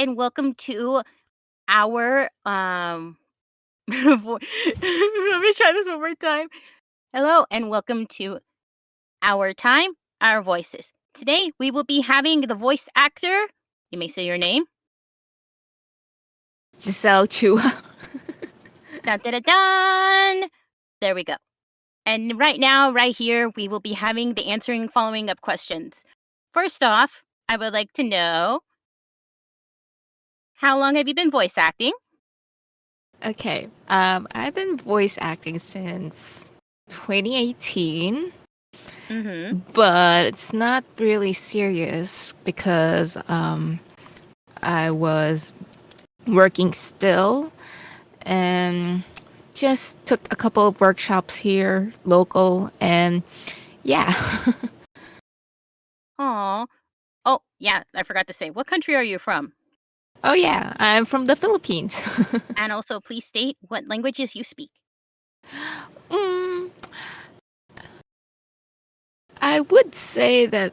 and welcome to our let me try this one more time. Hello and welcome to our time, our voices. Today we will be having the voice actor. You may say your name. Jiezl Chua. Dun, dun, dun, dun. There we go. And right now, right here, we will be having the answering following up questions. First off, I would like to know, how long have you been voice acting? Okay, I've been voice acting since 2018, Mm-hmm. but it's not really serious because I was working still and just took a couple of workshops here, local, and yeah. Aw. Oh, yeah, I forgot to say, what country are you from? Oh yeah, I'm from the Philippines. And also, please state what languages you speak. mm, I would say that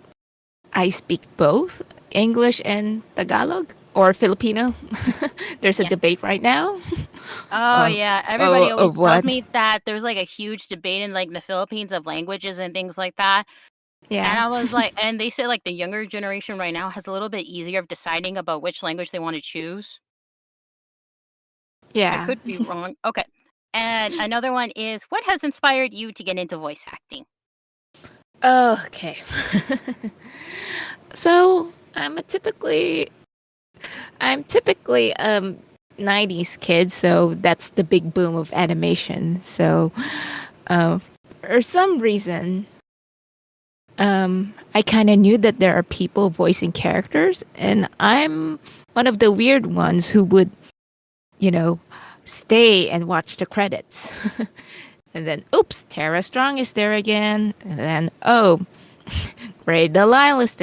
I speak both English and Tagalog or Filipino. There's a Yes. debate right now. Oh, yeah. Everybody always Of tells what? me that there's like a huge debate in like the Philippines of languages and things like that. And Yeah. I was like, and they say like the younger generation right now has a little bit easier of deciding about which language they want to choose. I Yeah. could be wrong. Okay. And another one is, what has inspired you to get into voice acting? Okay. So I'm typically 90s kid, so that's the big boom of animation. So uh, for some reason I kind of knew that there are people voicing characters, and I'm one of the weird ones who would, you know, stay and watch the credits. And then, oops, Tara Strong is there again. And then, oh, Ray Delisle is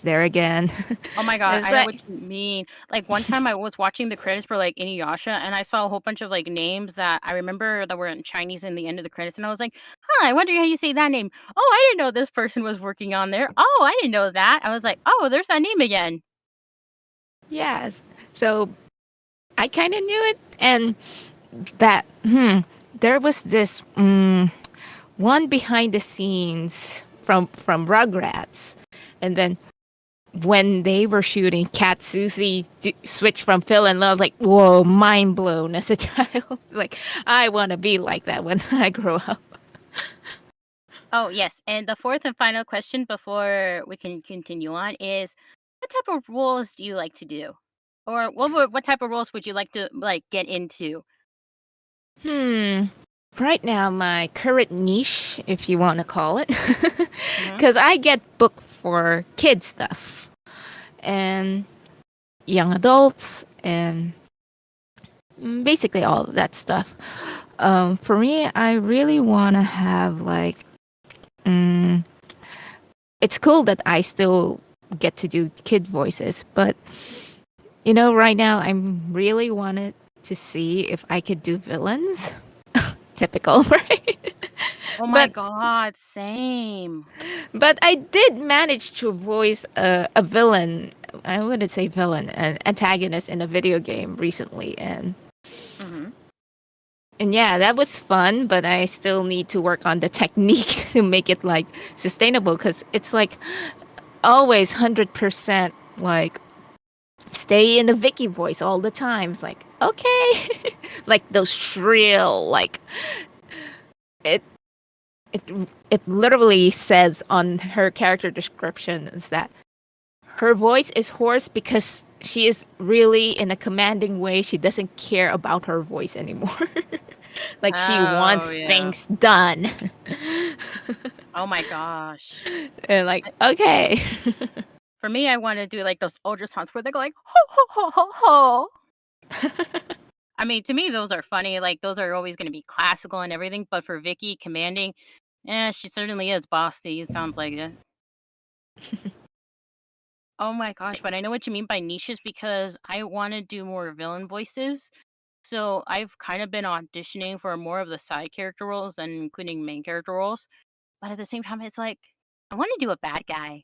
there again. Oh my god, It's I know what like, you mean. Like, one time I was watching the credits for, like, Inuyasha, and I saw a whole bunch of, like, names that I remember that were in Chinese in the end of the credits, and I was like, "Huh, I wonder how you say that name. Oh, I didn't know this person was working on there. Oh, I didn't know that." I was like, "Oh, there's that name again." yes. So I kind of knew it, and that there was this one behind the scenes from Rugrats, and then when they were shooting, Cat Susie switched from Phil and Love. Like, whoa, mind blown as a child. Like, I want to be like that when I grow up. Oh, yes, and the fourth and final question before we can continue on is, what type of roles do you like to do? Or what type of roles would you like to, like, get into? Hmm. Right now, my current niche, if you want to call it, Mhm. because I get booked for kid stuff and young adults and basically all of that stuff. For me, I really want to have like, mm, it's cool that I still get to do kid voices, but right now I'm really wanted to see if I could do villains. Typical, right? Oh my but god, same. but I did manage to voice a villain. I wouldn't say villain, an antagonist in a video game recently, Mhm. and yeah, that was fun. But I still need to work on the technique to make it like sustainable because it's like always 100% like stay in the Vicky voice all the time. It's like okay, like those shrill like it it it literally says on her character description is that her voice is hoarse because she is really in a commanding way. She doesn't care about her voice anymore. Like she wants Oh, yeah. things done. Oh my gosh. And like, I okay. For me, I wanna do, like, those ultrasounds where they go like, "Ho, ho, ho, ho, ho." I mean, to me, those are funny, like, those are always gonna be classical and everything, but for Vicky commanding, she certainly is bossy, it sounds like it. Oh my gosh, but I know what you mean by niches because I wanna do more villain voices, so I've kind of been auditioning for more of the side character roles and including main character roles, but at the same time, it's like, I wanna do a bad guy.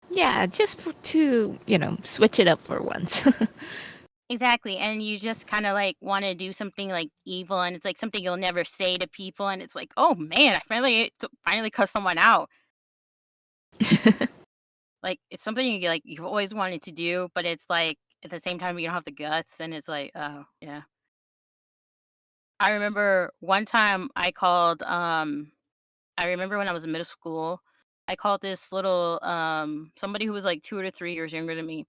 Yeah, just to, switch it up for once. Exactly, and you just kinda, like, wanna do something, like, evil, and it's, like, something you'll never say to people, and it's like, "Oh, man, I finally cussed someone out." Like, it's something you've always wanted to do, but it's, like, at the same time, you don't have the guts, and it's like, "Oh, yeah." I remember one time I remember when I was in middle school, I called this little, somebody who was, like, 2 to 3 years younger than me.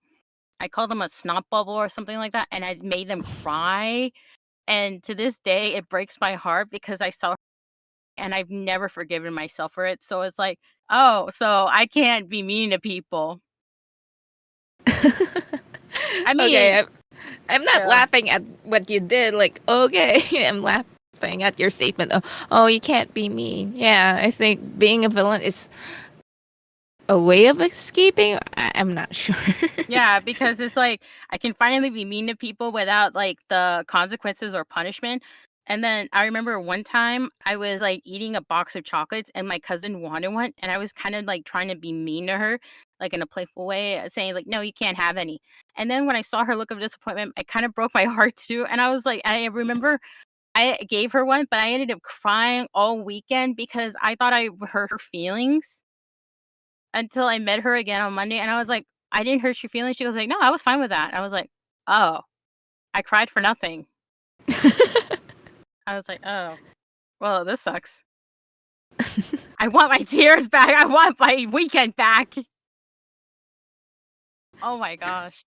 I called them a snot bubble or something like that, and I made them cry, and to this day, it breaks my heart because I saw and I've never forgiven myself for it, so it's like, "Oh, so I can't be mean to people." I mean, Okay, I'm not yeah. laughing at what you did. Like, okay, I'm laughing at your statement. Oh, you can't be mean. Yeah, I think being a villain is a way of escaping. I'm not sure. Yeah, because it's like I can finally be mean to people without like the consequences or punishment. And then I remember one time I was like eating a box of chocolates and my cousin wanted one and I was kind of like trying to be mean to her, like in a playful way, saying like, no, you can't have any. And then when I saw her look of disappointment, it kind of broke my heart too. And I was like, I remember I gave her one, but I ended up crying all weekend because I thought I hurt her feelings until I met her again on Monday, and I was like, "I didn't hurt your feelings?" She goes like, "No, I was fine with that." I was like, "Oh, I cried for nothing." I was like, "Oh, well, this sucks. I want my tears back. I want my weekend back." Oh my gosh.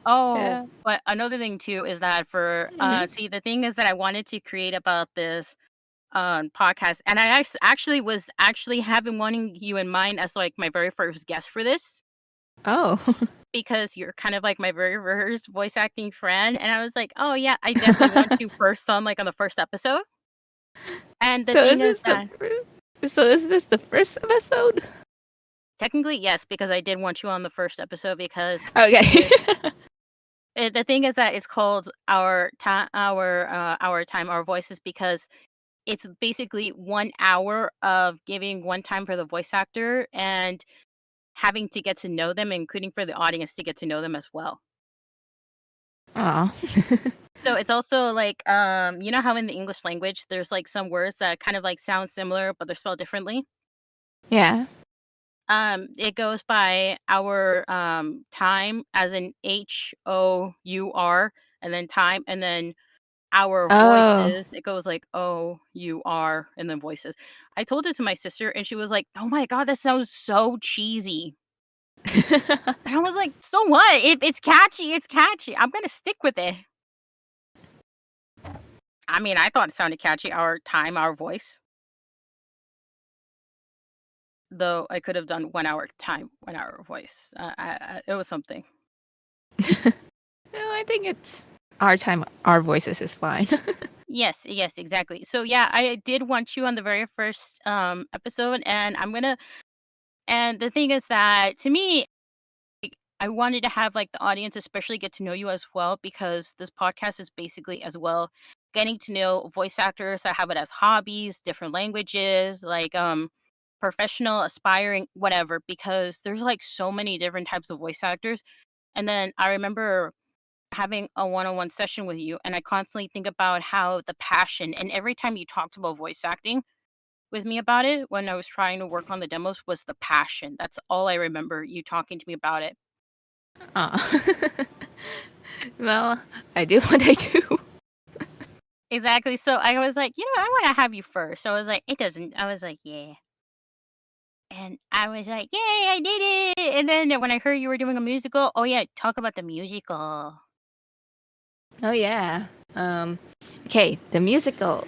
Oh, Yeah. but another thing too is that for Hmm. see, the thing is that I wanted to create about this, podcast, and I actually was actually having wanting you in mind as, like, my very first guest for this. Oh. Because you're kind of like my very first voice acting friend, and I was like, "Oh, yeah, I definitely want you first on, like, on the first episode." And the so thing is is this the that so is this the first episode? technically, yes, because I did want you on the first episode because Okay. it the thing is that it's called Our Time, Our Voices because it's basically 1 hour of giving one time for the voice actor and having to get to know them, including for the audience to get to know them as well. Oh. So it's also like, you know how in the English language there's like some words that kind of like sound similar, but they're spelled differently? Yeah. It goes by our time as in HOUR and then time and then our Oh. voices. It goes like OUR and then voices. I told it to my sister and she was like, "Oh my god, that sounds so cheesy." And I was like, "So what? It's catchy, it's catchy. I'm gonna stick with it." I mean, I thought it sounded catchy. Our time, our voice. Though I could have done 1 hour time, 1 hour voice. It was something. No, I think it's our time, our voices is fine. Yes, yes, exactly. So, yeah, I did want you on the very first, episode, and I'm gonna and the thing is that, to me, I wanted to have, like, the audience especially get to know you as well because this podcast is basically as well getting to know voice actors that have it as hobbies, different languages, like, professional, aspiring, whatever, because there's, like, so many different types of voice actors. And then I remember having a one-on-one session with you, and I constantly think about how the passion and every time you talked about voice acting with me about it when I was trying to work on the demos was the passion. That's all I remember you talking to me about it. Oh. Well, I do what I do. Exactly. So I was like, I want to have you first. So I was like, it doesn't. I was like, yeah. And I was like, yay, I did it. And then when I heard you were doing a musical, oh, yeah, talk about the musical. Oh yeah. Um okay, the musical.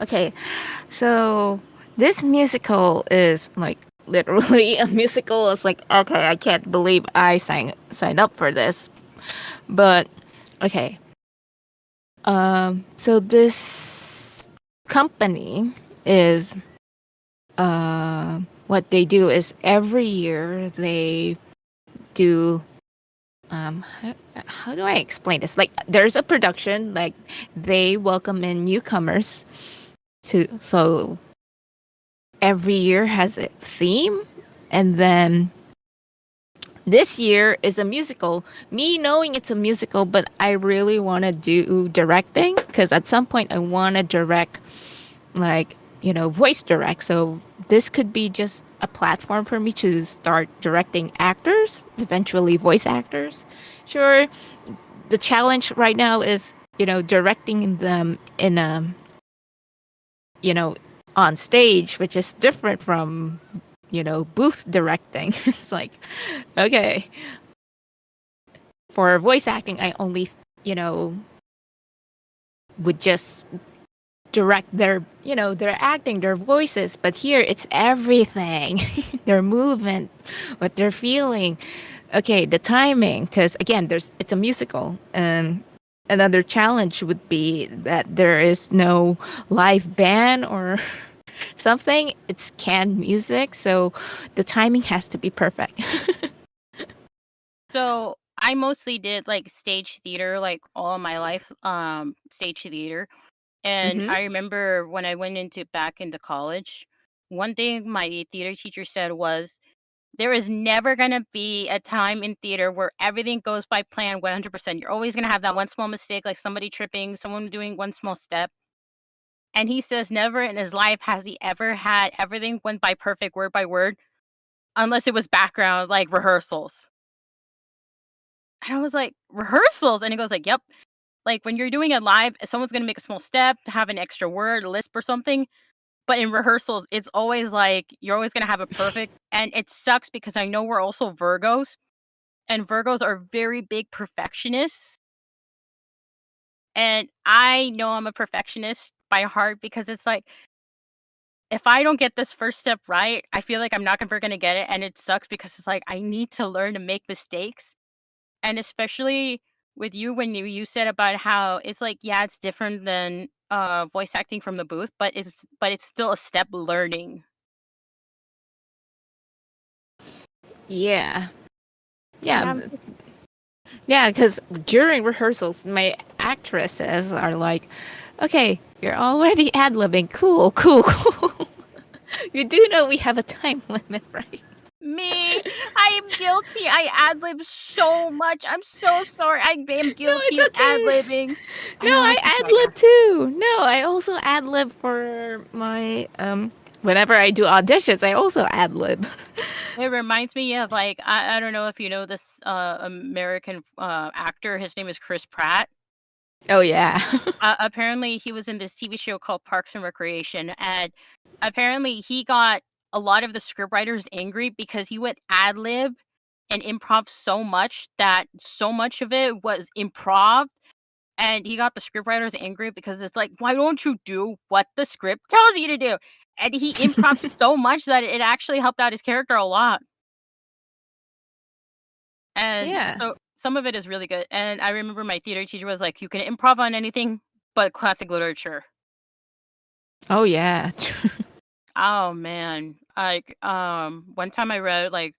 Okay. So this musical is like literally a musical. It's like, okay, I can't believe I signed up for this. But okay. So this company is what they do is every year they do how do I explain this? Like there's a production, like they welcome in newcomers to so every year has a theme, and then this year is a musical. Me knowing it's a musical, but I really want to do directing because at some point I want to direct, like, voice direct. So this could be just a platform for me to start directing actors, eventually voice actors. Sure, the challenge right now is, directing them in a, you know, on stage, which is different from, booth directing. It's like, okay, for voice acting, I only, you know, would just direct their, their acting, their voices. But here it's everything, their movement, what they're feeling. Okay, the timing, because again, it's a musical. Another challenge would be that there is no live band or something. It's canned music, so the timing has to be perfect. So I mostly did like stage theater like all my life, stage theater. And Mm-hmm. I remember when I went into back into college, one thing my theater teacher said was there is never going to be a time in theater where everything goes by plan 100%. You're always going to have that one small mistake, like somebody tripping, someone doing one small step. And he says never in his life has he ever had everything went by perfect word by word, unless it was background like rehearsals. And I was like, rehearsals? And he goes like, yep. Like when you're doing it live, someone's gonna make a small step, have an extra word, a lisp or something. But in rehearsals, it's always like you're always gonna have a perfect. And it sucks because I know we're also Virgos, and Virgos are very big perfectionists. And I know I'm a perfectionist by heart because it's like if I don't get this first step right, I feel like I'm not ever gonna get it. And it sucks because it's like I need to learn to make mistakes. And especially with you when you said about how it's like, yeah, it's different than voice acting from the booth, but it's still a step learning. Yeah. And Yeah. I'm just Yeah, because during rehearsals, my actresses are like, okay, you're already ad libbing. Cool, cool, cool. You do know we have a time limit, right? me. I am guilty. I ad lib so much. I'm so sorry. I am No, guilty it's of ad okay. libbing. I No, know I I can ad try again. lib too. No, I also ad lib for my whenever I do auditions, I also ad lib. It reminds me of like I don't know if you know this American actor. His name is Chris Pratt. Oh yeah. Apparently, he was in this TV show called Parks and Recreation, and apparently, he got a lot of the scriptwriters angry because he would ad lib and improv so much that so much of it was improv, and he got the scriptwriters angry because it's like, why don't you do what the script tells you to do? And he improv so much that it actually helped out his character a lot. And Yeah. so some of it is really good. And I remember my theater teacher was like, you can improv on anything but classic literature. Oh yeah. Oh man. Like one time I read like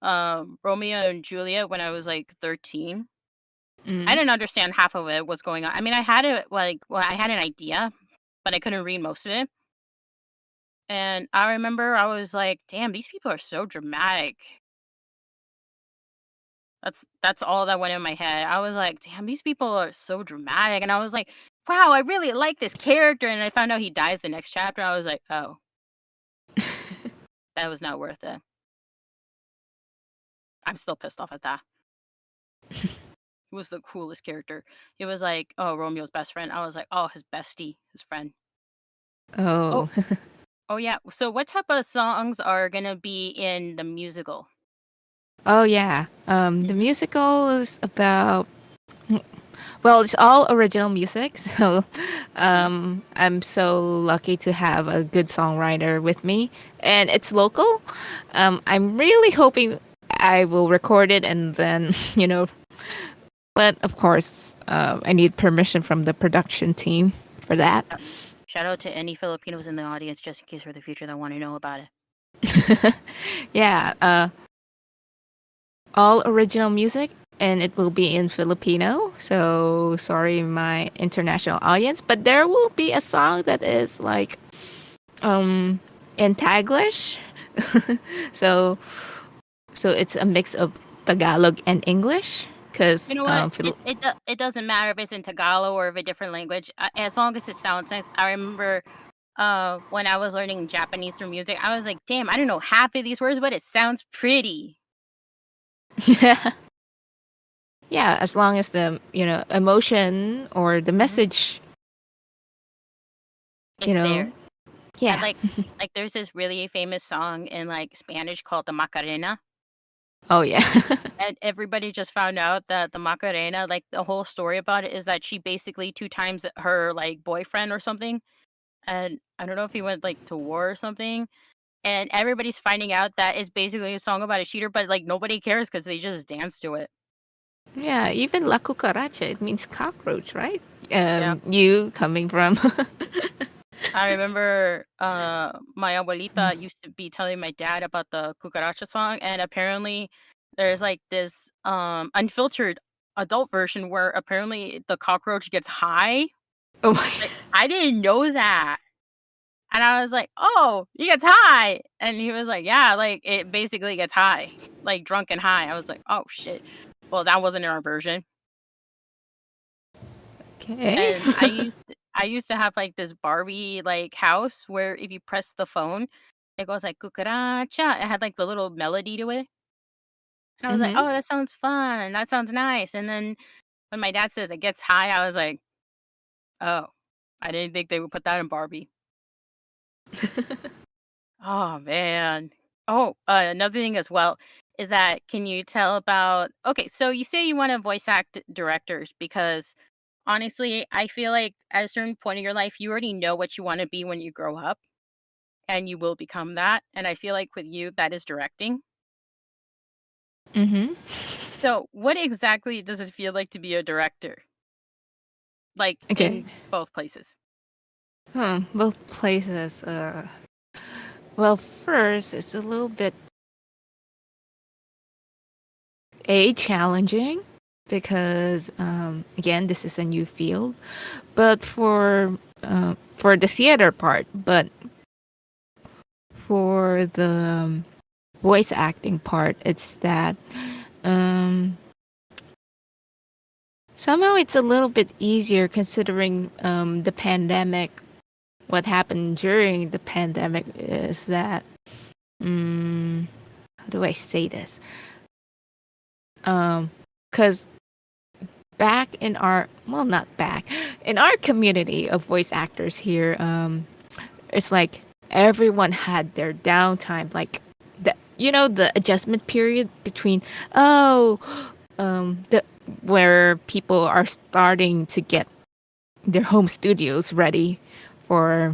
Romeo and Juliet when I was like 13. I Mm. didn't understand half of it what's going on. I mean, I had it like well, I had an idea, but I couldn't read most of it. And I remember I was like, damn, these people are so dramatic. That's all that went in my head. I was like, damn, these people are so dramatic. And I was like, wow, I really like this character. And I found out he dies the next chapter. I was like, oh, that was not worth it. I'm still pissed off at that. He was the coolest character. It was like, oh, Romeo's best friend. I was like, oh, his bestie, his friend. Oh, Oh. oh yeah. So what type of songs are gonna be in the musical? Oh yeah. The Hmm. musical is about, well, it's all original music, so Hmm. I'm so lucky to have a good songwriter with me, and it's local. I'm really hoping I will record it and then, but of course, I need permission from the production team for that. Shout out to any Filipinos in the audience, just in case for the future that want to know about it. Yeah, all original music, and it will be in Filipino. So sorry, my international audience, but there will be a song that is like in Taglish. so so it's a mix of Tagalog and English You because know what? It doesn't matter if it's in Tagalog or if a different language, as long as it sounds nice. I remember, when I was learning Japanese through music, I was like, "Damn, I don't know half of these words, but it sounds pretty." yeah, yeah, as long as the emotion or the Mhm. message, you It's know, there. And, yeah. like, there's this really famous song in, like, Spanish called the Macarena, Oh yeah. and everybody just found out that the Macarena, like, the whole story about it is that she basically 2 times her, like, boyfriend or something, and I don't know if he went, like, to war or something, and everybody's finding out that it's basically a song about a cheater, but, like, nobody cares because they just dance to it. Yeah, even la cucaracha, it means cockroach, right? Yeah. You coming from. I remember, my abuelita used to be telling my dad about the cucaracha song, and apparently there's, like, this, unfiltered adult version where apparently the cockroach gets high. Oh my. Like, I didn't know that, and I was like, "Oh, he gets high," and he was like, "Yeah, like, it basically gets high, like, drunk and high." I was like, "Oh, shit." Well, that wasn't in our version. Okay. And I used to have, like, this Barbie, like, house where if you press the phone, it goes like, "Cucaracha." It had, like, the little melody to it, and I was like, Mhm. "Oh, that sounds fun. That sounds nice." And then when my dad says it gets high, I was like, "Oh, I didn't think they would put that in Barbie." Oh, man. Oh, another thing as well is that can you tell about okay, so you say you wanna voice act directors because, honestly, I feel like at a certain point in your life, you already know what you wanna be when you grow up. And you will become that, and I feel like with you, that is directing. Mhm. So, what exactly does it feel like to be a director? Like, Okay. in both places? Both places. Well, first, it's a little bit challenging because again, this is a new field. But for the theater part, but for the voice acting part, it's that um, somehow it's a little bit easier considering the pandemic. What happened during the pandemic is that how do I say this? Because back in our well, not back in our community of voice actors here, it's like everyone had their downtime, like the adjustment period between oh the where people are starting to get their home studios ready for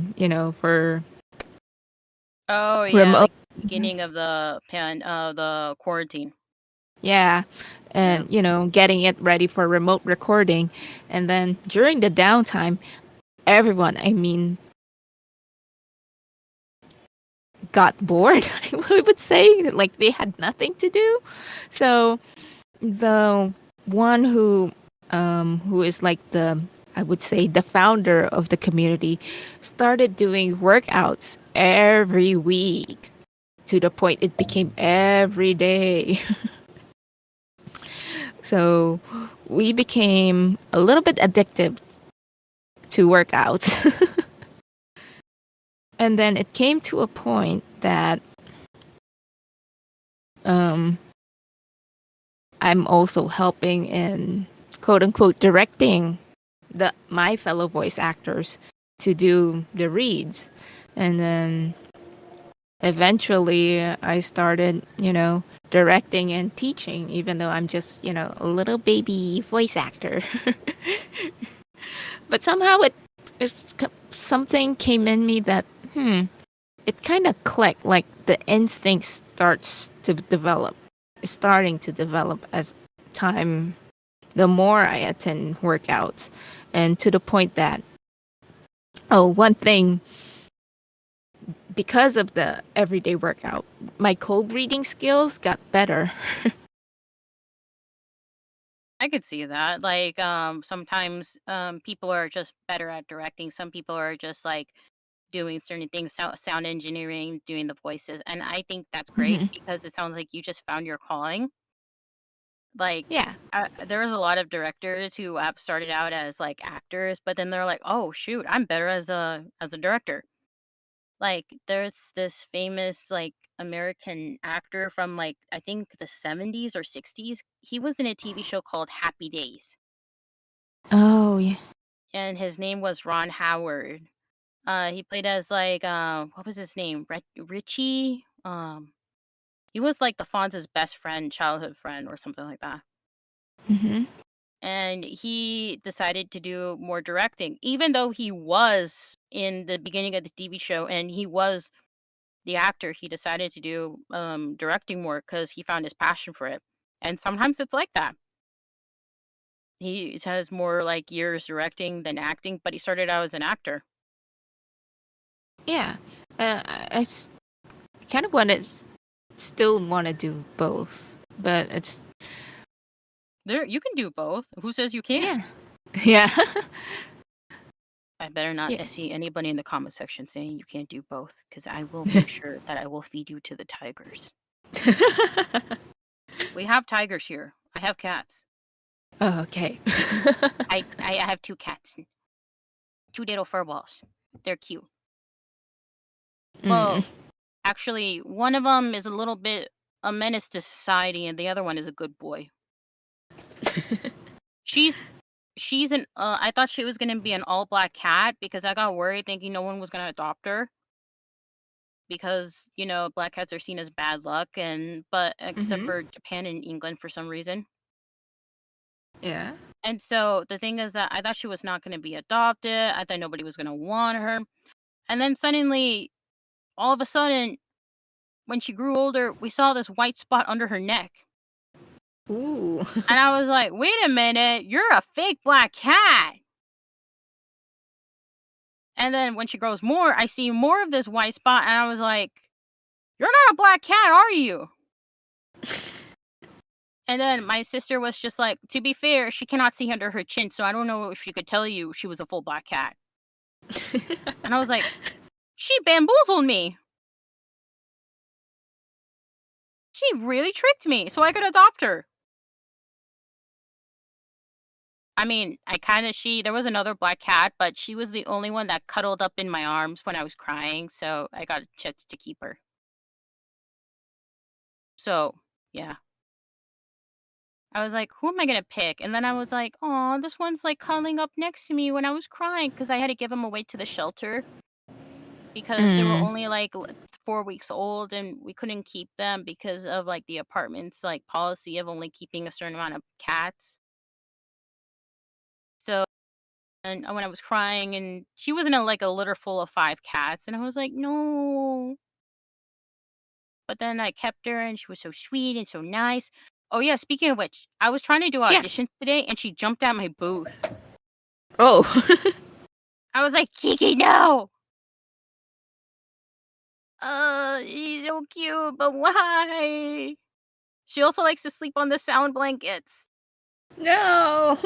Oh, yeah, remote. like, beginning of the quarantine. Yeah, Yeah. and getting it ready for remote recording, and then during the downtime, everyone, I mean, got bored. I would say like they had nothing to do, so the one who is like the I would say the founder of the community started doing workouts every week to the point it became every day. So we became a little bit addicted to workouts. And then it came to a point that um, I'm also helping in quote unquote directing my fellow voice actors to do the reads. And then eventually I started, directing and teaching, even though I'm just, a little baby voice actor. But somehow something came in me that, it kind of clicked. Like the instinct starts to develop, is starting to develop as time, the more I attend workouts. And to the point that, oh, one thing, because of the everyday workout, my cold reading skills got better. I could see that. Like, sometimes, people are just better at directing. Some people are just, like, doing certain things, sound engineering, doing the voices, and I think that's great Mhm. because it sounds like you just found your calling. Like, Yeah. there was a lot of directors who have started out as, like, actors, but then they're like, "Oh, shoot, I'm better as a director." Like, there's this famous, like, American actor from, like, I think the '70s or '60s. He was in a TV show called Happy Days, Oh, yeah. and his name was Ron Howard. He played as, like, what was his name? Richie? He was, like, the Fonz's best friend, childhood friend or something like that. Mm-hmm. And he decided to do more directing, even though he was in the beginning of the TV show and he was the actor. He decided to do directing more because he found his passion for it. And sometimes it's like that. He has more like years directing than acting, but he started out as an actor. Yeah. I kind of still want to do both, but it's There, you can do both. Who says you can't? yeah, yeah, I better not yeah. see anybody in the comment section saying you can't do both, because I will make sure that I will feed you to the tigers. We have tigers here. I have cats. Oh, okay. I have 2 cats. 2 little fur balls. They're cute. Mm. Well, actually, one of them is a little bit a menace to society, and the other one is a good boy. She's she's an I thought she was gonna be an all black cat because I got worried thinking no one was gonna adopt her because, black cats are seen as bad luck but except Mm-hmm. for Japan and England for some reason. Yeah. And so the thing is that I thought she was not gonna be adopted. I thought nobody was gonna want her. And then suddenly, all of a sudden, when she grew older, we saw this white spot under her neck. Ooh. And I was like, "Wait a minute, you're a fake black cat." And then when she grows more, I see more of this white spot, and I was like, "You're not a black cat, are you?" And then my sister was just like, "To be fair, she cannot see under her chin, so I don't know if she could tell you she was a full black cat." And I was like, "She bamboozled me. She really tricked me so I could adopt her." I mean, there was another black cat, but she was the only one that cuddled up in my arms when I was crying, so I got a chance to keep her. So, yeah. I was like, "Who am I gonna pick?" And then I was like, "Oh, this one's, like, cuddling up next to me when I was crying because I had to give them away to the shelter because they were Mm. only, like, 4 weeks old, and we couldn't keep them because of, like, the apartment's, like, policy of only keeping a certain amount of cats. So and when I was crying, and she was in like, a litter full of 5 cats, and I was like, "No." But then I kept her, and she was so sweet and so nice. Oh, yeah, speaking of which, I was trying to do Yeah. auditions today, and she jumped at my booth. Oh. I was like, "Kiki, no!" She's so cute, but why?" She also likes to sleep on the sound blankets. No.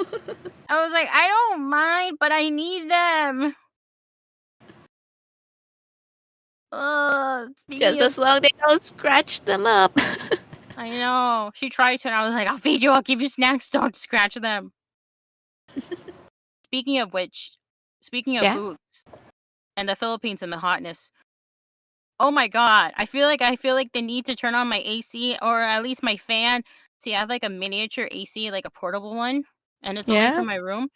I was like, "I don't mind, but I need them." Speaking Just of as long they don't scratch them up. I know. She tried to, and I was like, "I'll feed you, I'll give you snacks, don't scratch them." Speaking of which, speaking of Yeah. booths and the Philippines and the hotness, oh my god, I feel like the need to turn on my AC or at least my fan. See, I have, like, a miniature AC, like a portable one, and it's only for Yeah. my room,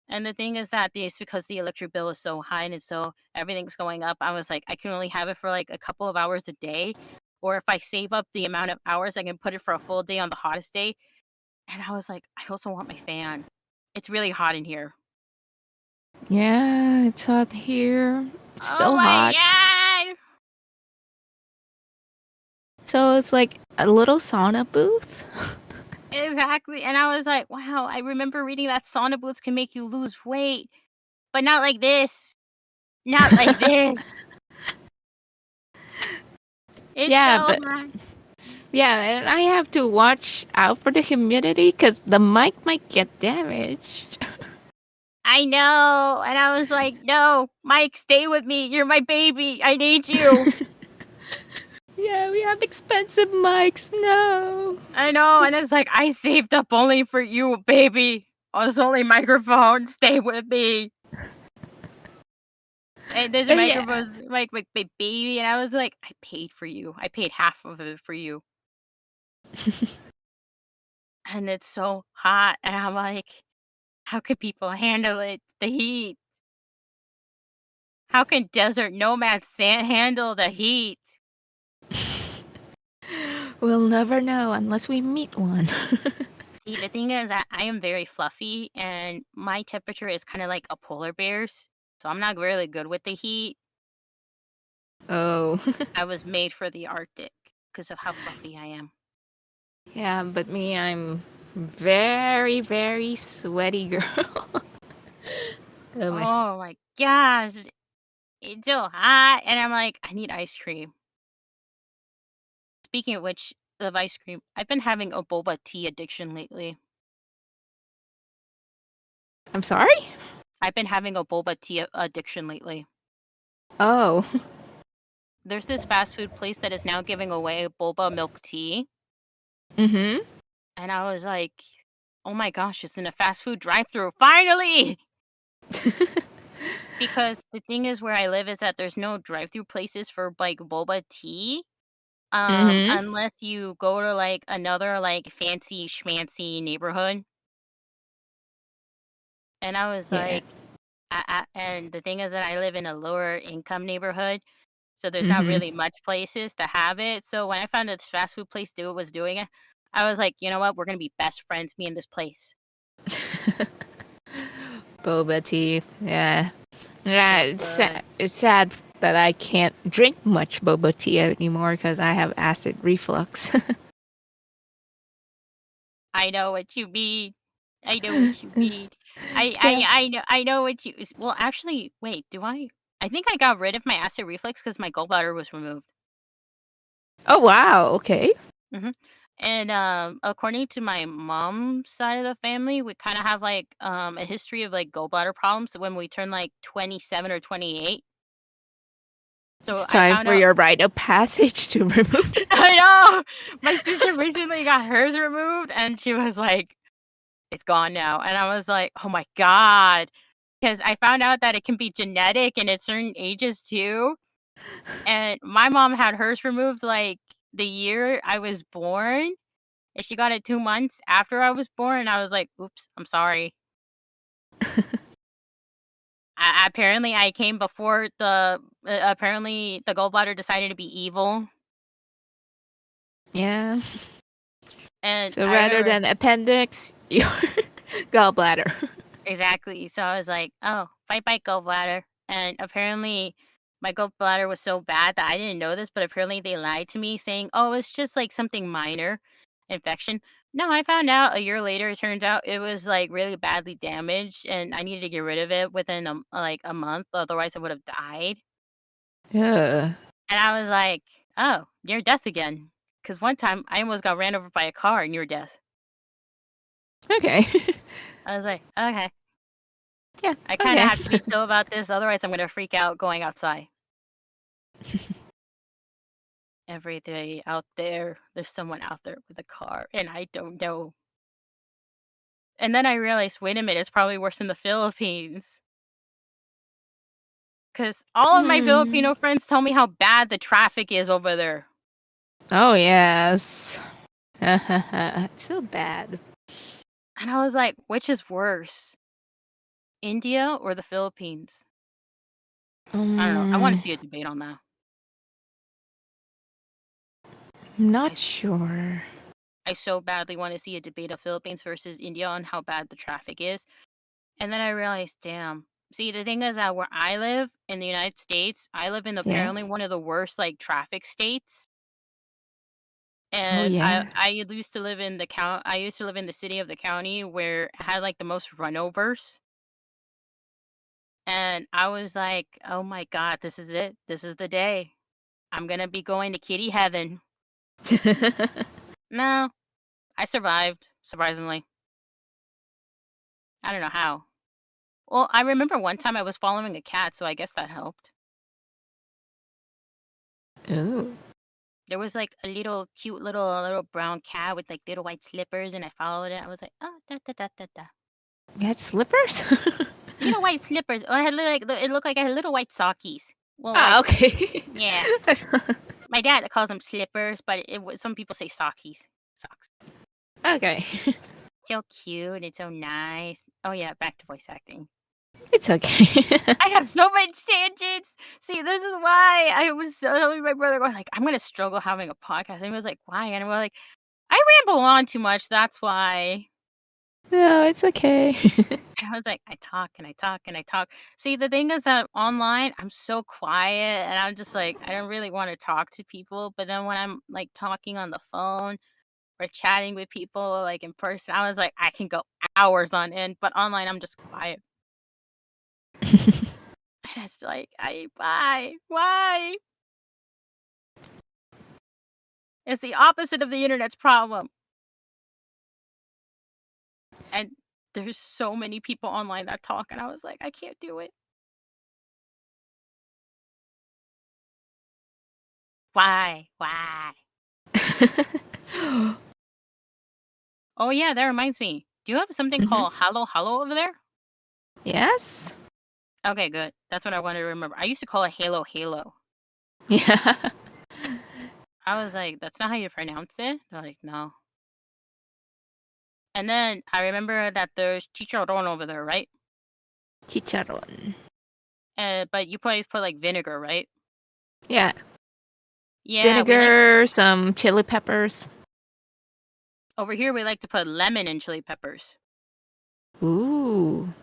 and the thing is that it's because the electric bill is so high and so everything's going up, I was like, I can only have it for, like, a couple of hours a day, or if I save up the amount of hours, I can put it for a full day on the hottest day, and I was like, I also want my fan. It's really hot in here. Yeah, it's hot here. Oh Still my hot. god! So it's like a little sauna booth. Exactly, and I was like, "Wow, I remember reading that sauna boots can make you lose weight, but not like this. Not like this. It's Yeah, so but hot." yeah, and I have to watch out for the humidity because the mic might get damaged. I know, and I was like, "No, Mike, stay with me. You're my baby. I need you." Yeah, we have expensive mics. No. I know, and it's like, I saved up only for you, baby. Oh, it's only microphone. Stay with me. And there's a Yeah. microphone, like, baby, and I was like, I paid for you. I paid half of it for you, and it's so hot, and I'm like, how can people handle it? The heat. How can desert nomads handle the heat? We'll never know unless we meet one. See, the thing is that I am very fluffy, and my temperature is kind of like a polar bear's, so I'm not really good with the heat. Oh. I was made for the Arctic because of how fluffy I am. Yeah, but me, I'm very, very sweaty girl. Oh my. Oh my gosh, it's so hot, and I'm like, I need ice cream. Speaking of which, of ice cream, I've been having a boba tea addiction lately. I'm sorry? I've been having a boba tea addiction lately. Oh. There's this fast food place that is now giving away boba milk tea, Mm-hmm. and I was like, "Oh my gosh, it's in a fast food drive-through, finally!" Because the thing is where I live is that there's no drive-through places for, like, boba tea, Mm-hmm. unless you go to, like, another, like, fancy schmancy neighborhood, and I was Yeah. like and the thing is that I live in a lower income neighborhood, so there's not Mm-hmm. really much places to have it, so when I found this fast food place was doing it, I was like, "You know what? We're gonna be best friends, me and this place." Boba tea. Yeah. Yeah, So good. it's sad that I can't drink much boba tea anymore because I have acid reflux. I know what you mean. I know what you mean. Yeah. I know what you well, actually, wait, do I? I think I got rid of my acid reflux because my gallbladder was removed. Oh wow. Okay. Mhm. And, according to my mom's side of the family, we kinda have, like, a history of, like, gallbladder problems when we turn, like, 27 or 28. So It's I time found for out your rite of passage to remove it. I know! My sister recently got hers removed, and she was like, "It's gone now." And I was like, "Oh my god." Because I found out that it can be genetic and at certain ages too. And my mom had hers removed, like, the year I was born, and she got it 2 months after I was born, and I was like, "Oops, I'm sorry." Apparently, I came before apparently, the gallbladder decided to be evil, Yeah. and So I rather remember than appendix, your gallbladder. exactly, so I was like, "Oh, bye, gallbladder," and apparently, my gallbladder was so bad that I didn't know this, but apparently they lied to me saying, "Oh, it's just, like, something minor infection." No, I found out a year later, it turns out it was, like, really badly damaged, and I needed to get rid of it within, like, a month, otherwise I would have died. Yeah. And I was like, "Oh, near death again." Because one time, I almost got ran over by a car near death. Okay. I was like, "Okay, Yeah. I kinda Okay. have to be chill about this, otherwise I'm gonna freak out going outside." Every day out there, there's someone out there with a car, and I don't know. And then I realized, wait a minute, it's probably worse in the Philippines. Because all of my Hmm. Filipino friends tell me how bad the traffic is over there. Oh yes. It's so bad. And I was like, which is worse, India or the Philippines? I don't know. I wanna Um, see a debate on that. I'm I not s sure. I so badly wanna see a debate of Philippines versus India on how bad the traffic is, and then I realized, damn. See, the thing is that where I live in the United States, I live in Yeah. apparently one of the worst, like, traffic states, Oh and yeah. I used to live in the city of the county where it had, like, the most runovers, and I was like, "Oh my god, this is it. This is the day. I'm gonna be going to kitty heaven." No, I survived, surprisingly. I don't know how. Well, I remember one time I was following a cat, so I guess that helped. Ooh. There was like a little cute little brown cat with like little white slippers, and I followed it. I was like, oh, da da da da da. You had slippers? Little white slippers. Oh, I had it looked like I had little white sockies. Well, Ah, like okay. yeah, my dad calls them slippers, but some people say sockies. Socks. Okay. So cute. It's so nice. Oh yeah, back to voice acting. It's okay. I have so much tangents. See, this is why I was telling my brother going like, I'm gonna struggle having a podcast. And he was like, why? And we're like, I ramble on too much. That's why. No, it's okay. And I was like, I talk and I talk and I talk. See, the thing is that online, I'm so quiet and I'm just like, I don't really want to talk to people. But then when I'm like talking on the phone or chatting with people like in person, I was like, I can go hours on end. But online, I'm just quiet. And it's like, why? Why? It's the opposite of the internet's problem. And there's so many people online that talk, and I was like, I can't do it. Why? Why? Oh yeah, that reminds me. Do you have something Mhm. called Hello Hello over there? Yes. Okay, good. That's what I wanted to remember. I used to call it Halo Halo. Yeah. I was like, that's not how you pronounce it? They're like, no. And then I remember that there's chicharron over there, right? Chicharron. But you probably put like vinegar, right? Yeah. Yeah, we like Vinegar, some chili peppers. over here we like to put lemon and chili peppers. Ooh.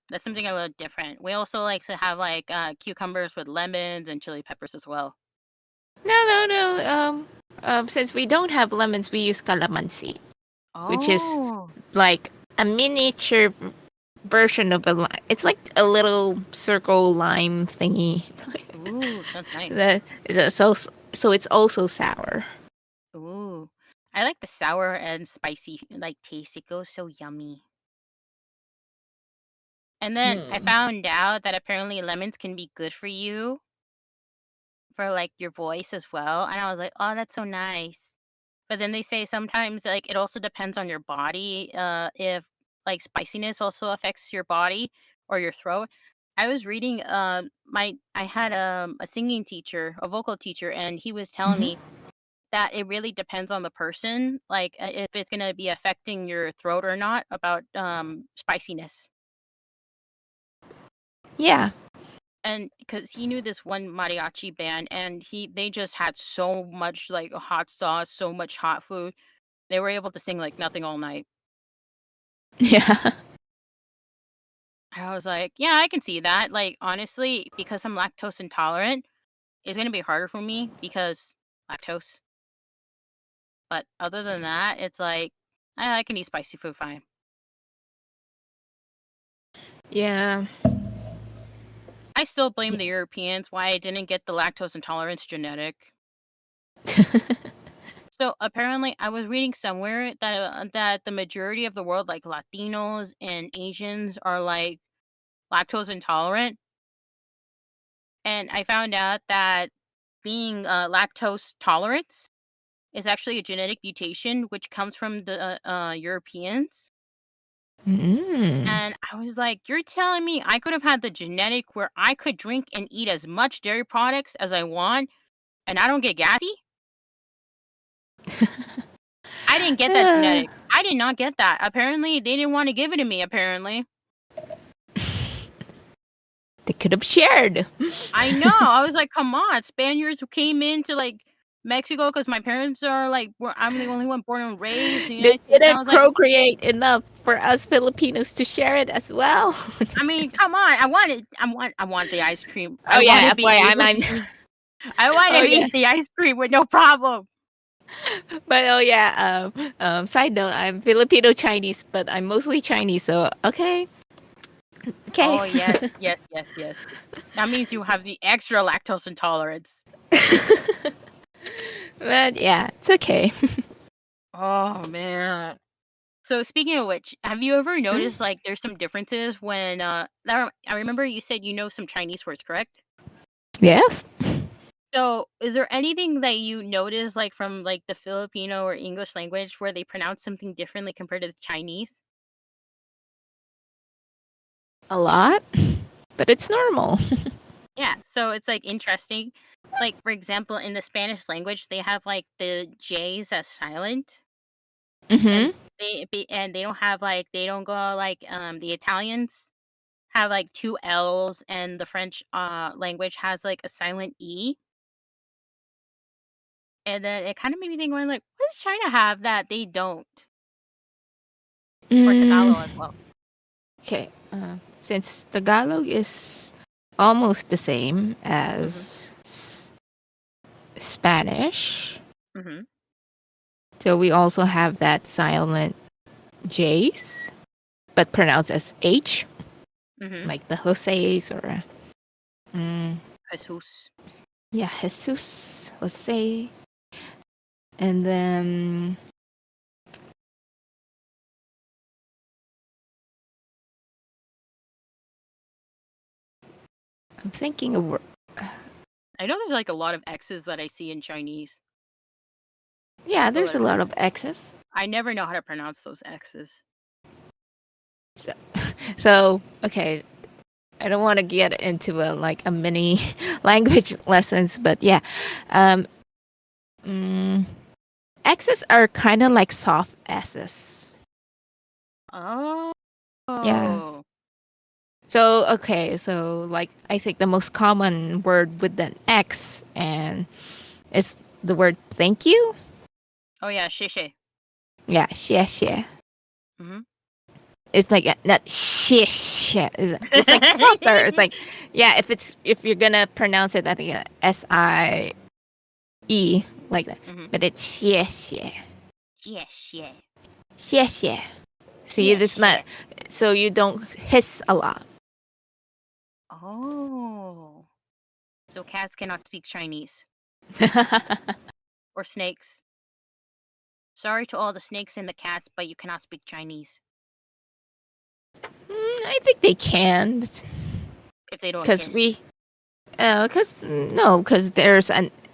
That's something a little different. We also like to have like cucumbers with lemons and chili peppers as well. No. Since we don't have lemons, we use calamansi, which is Oh, like a miniature version of a lime. It's like a little circle lime thingy. ooh, sounds nice. That is so it's also sour. Ooh, I like the sour and spicy like taste. It goes so yummy. And then I Hmm. found out that apparently lemons can be good for you for like your voice as well. And I was like, oh, that's so nice. But then they say sometimes like it also depends on your body. If like spiciness also affects your body or your throat. I was reading I had a singing teacher, a vocal teacher, and he was telling Hmm. me that it really depends on the person, like if it's gonna be affecting your throat or not about spiciness. Yeah. And because he knew this one mariachi band and they just had so much like hot sauce, so much hot food. They were able to sing like nothing all night. Yeah. I was like, yeah, I can see that. Like honestly, because I'm lactose intolerant, it's gonna be harder for me because lactose. But other than that, it's like I can eat spicy food fine. Yeah. I still blame the Europeans why I didn't get the lactose intolerance genetic. So apparently, I was reading somewhere that the majority of the world, like Latinos and Asians, are like lactose intolerant, and I found out that being lactose tolerant is actually a genetic mutation which comes from the Europeans. Mm. And I was like, "You're telling me I could have had the genetic where I could drink and eat as much dairy products as I want, and I don't get gassy?" I didn't get that Uh, genetic. I did not get that. Apparently, they didn't want to give it to me. Apparently. they could have shared. I know. I was like, "Come on, Spaniards who came into, like, Mexico because my parents are, like I'm the only one born and raised in the They United States," and I didn't was like, procreate enough for us Filipinos to share it as well. I Just mean, kidding. come on, I want the ice cream. I Oh wanna yeah, be FYI, able I'm. to eat I wanna Oh yeah, eat the ice cream with no problem. but oh yeah. Side note, I'm Filipino Chinese, but I'm mostly Chinese. So okay, okay. Oh, yes, yes, yes, yes. That means you have the extra lactose intolerance. But yeah, it's okay. Oh, man. So speaking of which, have you ever Mm, noticed, like, there's some differences when, I remember you said you know some Chinese words, correct? yes. So, is there anything that you notice, like, from, like, the Filipino or English language where they pronounce something differently compared to the Chinese? A lot, but it's normal. Yeah, so it's, like, interesting. Like, for example, in the Spanish language, they have, like, the J's as silent, and Mm-hmm. they don't have, like they don't go like, the Italians have, like, 2 L's, and the French, language has, like, a silent E, and then it kinda made me think, going like, "What does China have that they don't?" Or Mm, Tagalog as well. okay. Since Tagalog is almost the same Mhm, as Spanish, mhm, so we also have that silent J's, but pronounced as H, mhm. like the Jose's or mm, Jesús. yeah, Jesus, Jose, and then I'm thinking of I know there's, like, a lot of X's that I see in Chinese, yeah, the there's a letter lot X. of X's. I never know how to pronounce those X's. So, so okay, I don't want to get into a mini language lessons, but yeah, um, mm, X's are kind of like soft S's. Oh. Yeah. So okay, so like I think the most common word with an X and is the word thank you. Oh, yeah, 谢谢. Yeah, 谢谢. Mhm. It's like not 谢谢. It's like softer. It's like yeah, if you're gonna pronounce it, I think SIE like that. Mhm. But it's 谢谢. 谢谢. 谢谢. See, it's not 谢谢. so you don't hiss a lot. Oh. So cats cannot speak Chinese. Or snakes. Sorry to all the snakes and the cats, but you cannot speak Chinese I think they can if they don't because hiss. because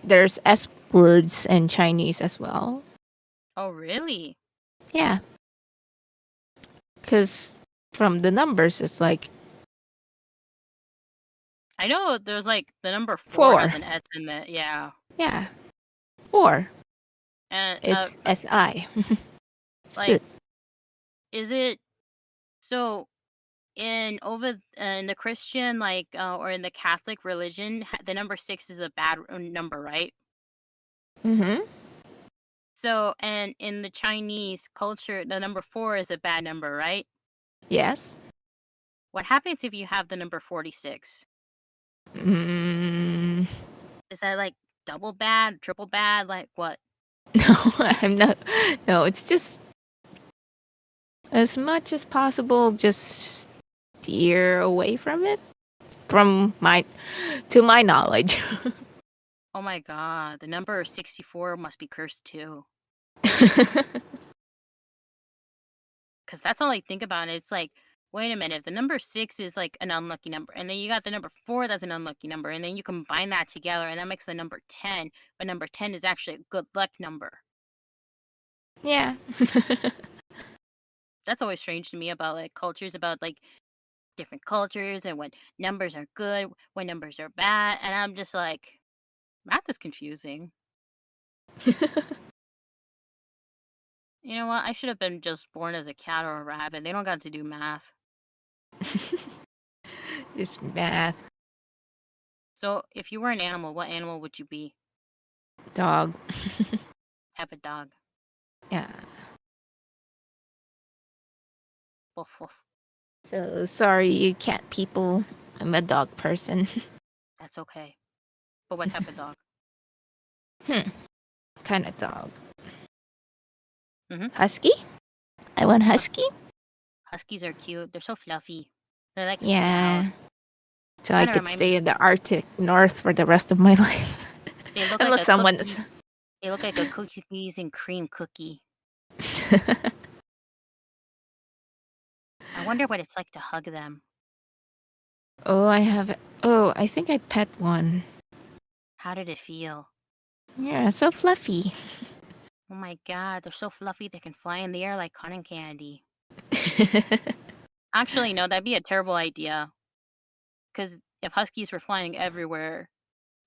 there's S words in Chinese as well. Oh, really? Yeah, because from the numbers it's like I know there's, like, the number 4 has 4. an S in it, yeah. Yeah, 4. And, It's SI. like, Sit. is it so in the Christian, like, or in the Catholic religion, the number 6 is a bad number, right? Mm-hmm. So, and in the Chinese culture, the number 4 is a bad number, right? Yes. What happens if you have the number 46? Mm, Is that, like, double bad, triple bad, like, what? no, I'm not. No, it's just as much as possible. Just steer away from it. From my to my knowledge. Oh my god, the number 64 must be cursed too. Because that's all I think about it. It's like, wait a minute, the number 6 is like an unlucky number, and then you got the number 4 that's an unlucky number, and then you combine that together, and that makes the number 10, but number 10 is actually a good luck number. Yeah. That's always strange to me about like cultures, about like different cultures, and when numbers are good, when numbers are bad, and I'm just like, math is confusing. You know what? I should have been just born as a cat or a rabbit. They don't got to do math. This math So, if you were an animal, what animal would you be? dog. Have a dog. Yeah. Woof woof. So sorry, you cat people. I'm a dog person. That's okay. But what type of dog? Hmm. Kind of dog. Mm-hmm. Husky? I want husky. Huskies are cute. They're so fluffy. They're like a cloud. Yeah. So I Kind of could remind me. stay in the Arctic North for the rest of my life. They look like Unless a someone cookies. is. They look like a cookies and cream cookie. I wonder what it's like to hug them. Oh, I have. Oh, I think I pet one. How did it feel? Yeah, so fluffy. Oh my god, they're so fluffy they can fly in the air like cotton candy. Actually, no, that'd be a terrible idea. Because if huskies were flying everywhere,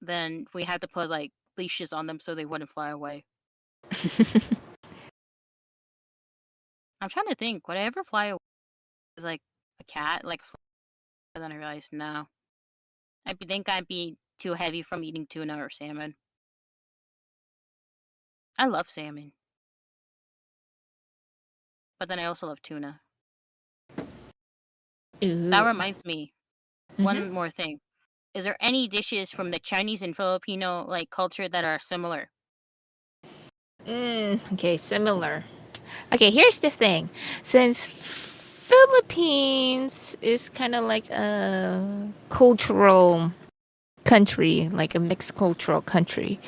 then we had to put like leashes on them so they wouldn't fly away. I'm trying to think, would I ever fly away as like a cat? Like, but then I realized no. Think I'd be too heavy from eating tuna or salmon. I love salmon, but then I also love tuna. That Ooh. reminds me, one more thing. Is there any dishes from the Chinese and Filipino like culture that are similar? Okay, similar. Okay, here's the thing. Since Philippines is kind of like a cultural country, like a mixed cultural country,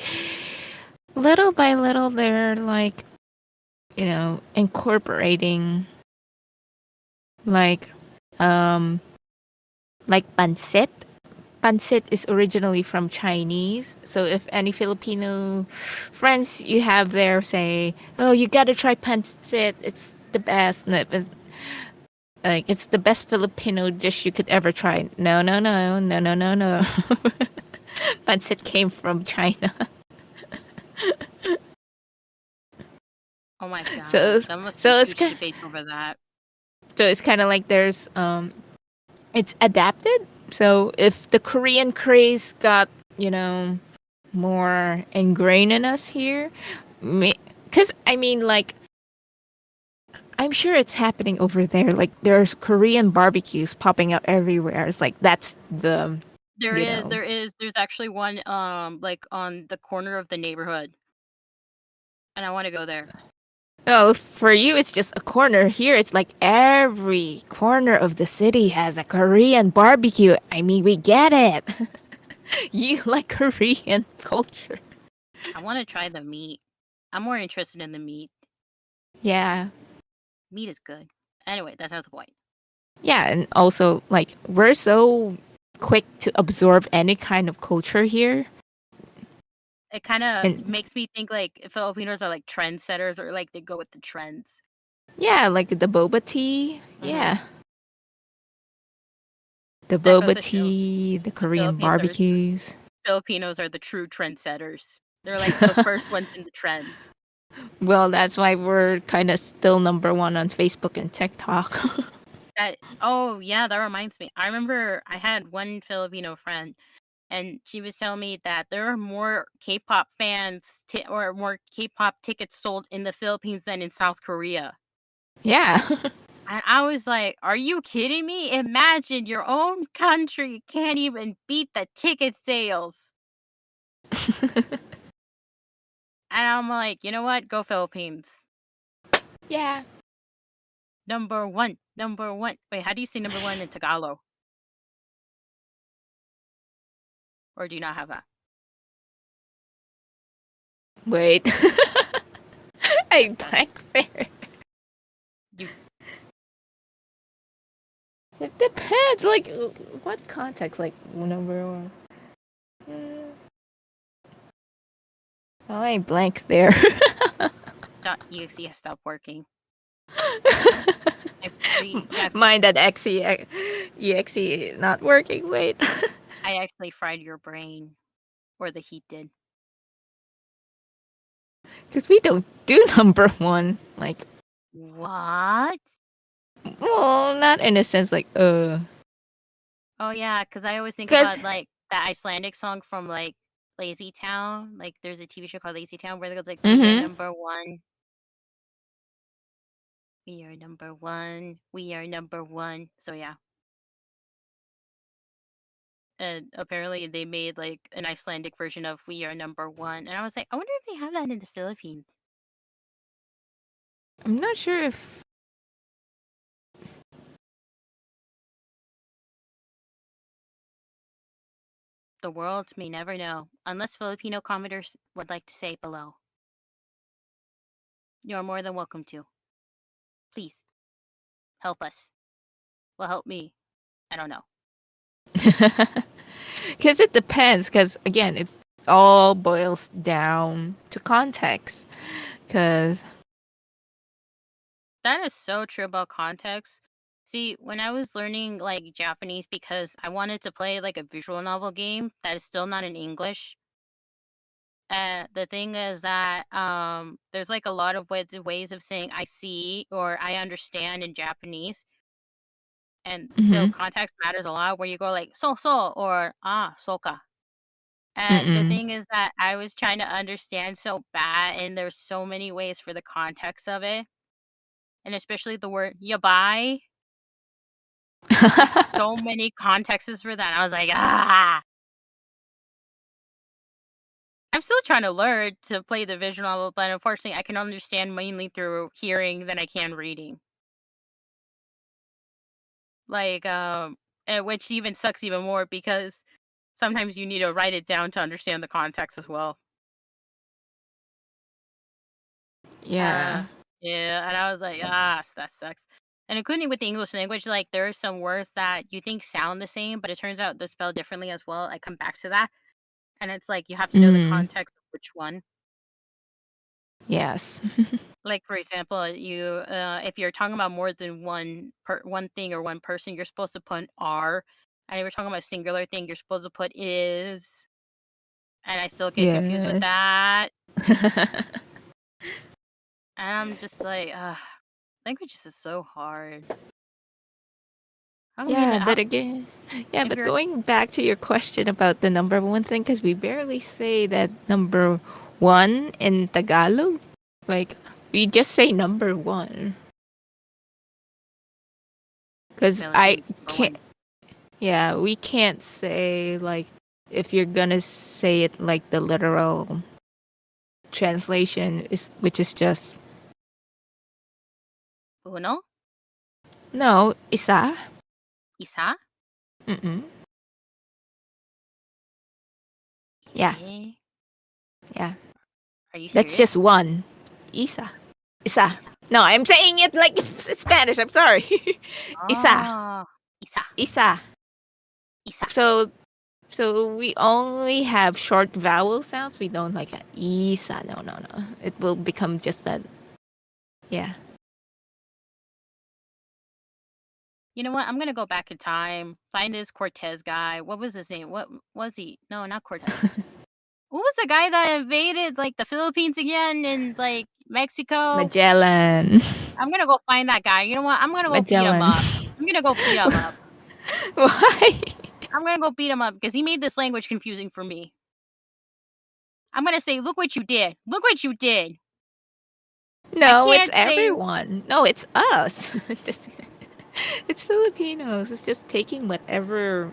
little by little, they're like, incorporating like, like pancit. Pancit is originally from Chinese. So if any Filipino friends you have there say, "Oh, you gotta try pancit. It's the best." Like it's the best Filipino dish you could ever try. No, no, no, no, no, no, no. Pancit came from China. Oh my god, So that must be so it's huge kind debate over that. so it's kind of like there's it's adapted. So if the Korean craze got, more ingrained in us here, because I mean, like, I'm sure it's happening over there. Like, there's Korean barbecues popping up everywhere. It's like that's the, There you is, know. there is. There's actually one like on the corner of the neighborhood, and I want to go there. Oh, for you, it's just a corner. Here, it's like every corner of the city has a Korean barbecue. I mean, we get it. You like Korean culture. I want to try the meat. I'm more interested in the meat. Yeah. Meat is good. Anyway, that's not the point. Yeah, and also like we're so quick to absorb any kind of culture here. It kind of And makes me think like Filipinos are like trendsetters or like they go with the trends. yeah, like the boba tea. Hmm. Yeah. The That goes boba to show tea, the the Korean barbecues. Filipinos are the true trendsetters. They're like the first ones in the trends. Well, that's why we're kind of still number one on Facebook and TikTok. Oh yeah, that reminds me. I remember I had one Filipino friend, and she was telling me that there are more K-pop fans or more K-pop tickets sold in the Philippines than in South Korea. Yeah. And I was like, "Are you kidding me? Imagine your own country can't even beat the ticket sales." And I'm like, "You know what? Go Philippines. Yeah. Number 1, number 1." Wait, how do you say number 1 in Tagalog? Or do you not have that? Wait. I That's blank there. you It depends. Like, what context? Like, number one. Oh, I blank there. .exe has stopped working. I've Mind that exe not working. Wait. I actually fried your brain, or the heat did. Because we don't do number one. Like, What? well, not in a sense like, Oh yeah, because I always think because about like the Icelandic song from like Lazy Town. Like there's a TV show called Lazy Town where it goes like, "We are mm-hmm. number one. We are number one. We are number one." So yeah. And apparently they made like an Icelandic version of "We Are Number One," and I was like, I wonder if they have that in the Philippines. I'm not sure if The world may never know, unless Filipino commenters would like to say below. You are more than welcome to. Please help us. Well, help me. I don't know. because it depends. Because again, all boils down to context. Because, That is so true about context. See, when I was learning like Japanese because I wanted to play like a visual novel game that is still not in English. The thing is that there's like a lot of ways of saying I see or I understand in Japanese. And so mm-hmm, context matters a lot where you go like so or soka. And the mm-mm. thing is that I was trying to understand so bad and there's so many ways for the context of it. And especially the word yabai. There's so many contexts for that. I was like, ah. I'm still trying to learn to play the visual novel, but unfortunately I can understand mainly through hearing than I can reading. Like, which even sucks even more because sometimes you need to write it down to understand the context as well. Yeah. Uh, yeah, and I was like, "Ah, that sucks." And including with the English language, like, there are some words that you think sound the same, but it turns out they're spelled differently as well. I come back to that, and it's like you have to know the Mm, context of which one. yes. Like, for example, if you're talking about more than one thing or one person, you're supposed to put "are," and if you're talking about a singular thing, you're supposed to put "is," and I still get confused with Yes. that, and I'm just like, ugh, languages is so hard. I don't even Yeah, how but again, yeah, if but you're going back to your question about the number one thing, because we barely say that number one in Tagalog. Like, we just say number one. Because I Philippines number can't, one. yeah, we can't say, like, if you're gonna say it like the literal translation, is which is just, Uno? no, isa. Isa? Mm-mm. Yeah, Eh? yeah. Are you That's serious? just one. Isa. Isa. Isa. No, I'm saying it like it's Spanish. I'm sorry. Isa. Oh, Isa. Isa. Isa. So we only have short vowel sounds. We don't like a isa. No, no, no. It will become just that. Yeah. You know what? I'm gonna go back in time, find this Cortez guy. What was his name? What was he? No, not Cortez. What was the guy that invaded like the Philippines again and like Mexico? Magellan. I'm gonna go find that guy. You know what? I'm gonna go beat him Magellan. up. I'm gonna go beat him up. Why? I'm gonna go beat him up because he made this language confusing for me. I'm gonna say, look what you did. Look what you did. I No, it's can't say everyone. No, it's us. Just, it's Filipinos. It's just taking whatever,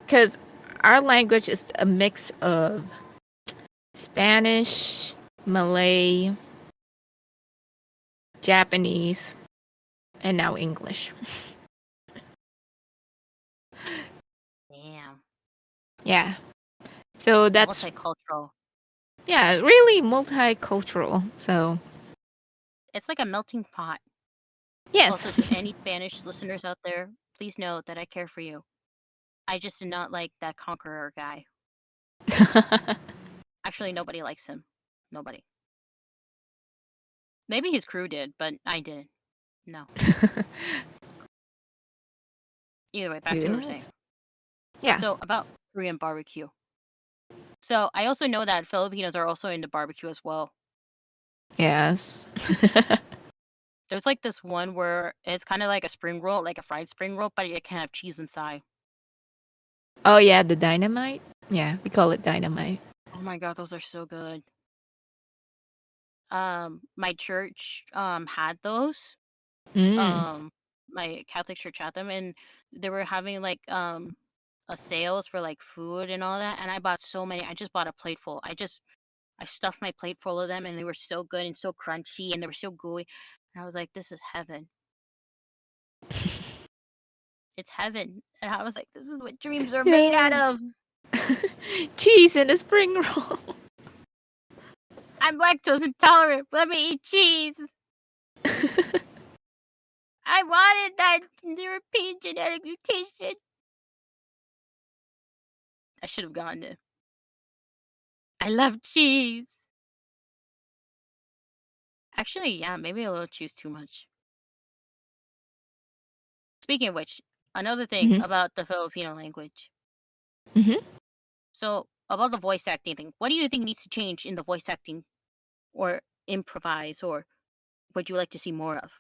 because our language is a mix of Spanish, Malay, Japanese, and now English. damn. Yeah. So that's, Multicultural. yeah, really multicultural. So, It's like a melting pot. yes. Also, to any Spanish listeners out there, please know that I care for you. I just did not like that conqueror guy. Actually, nobody likes him. Nobody. Maybe his crew did, but I didn't. No. Either way, back to what we were Yes. saying. Yeah. So, about Korean barbecue. So, I also know that Filipinos are also into barbecue as well. Yes. There's like this one where it's kind of like a spring roll, like a fried spring roll, but it can have cheese inside. Oh, yeah, the dynamite. Yeah, we call it dynamite. Oh my god, those are so good. My church had those. Mm. Um, my Catholic church had them, and they were having like a sales for like food and all that. And I bought so many. I just bought a plate full. I stuffed my plate full of them, and they were so good and so crunchy, and they were so gooey. And I was like, "This is heaven. It's heaven." And I was like, "This is what dreams are made out Yeah. of." Cheese in a spring roll. I'm lactose intolerant. Let me eat cheese. I wanted that European genetic mutation. I should have gotten it. I love cheese. Actually, yeah, maybe a little choose too much. Speaking of which, another thing Hmm. about the Filipino language. Hmm. So, about the voice acting thing, what do you think needs to change in the voice acting or improvise, or would you like to see more of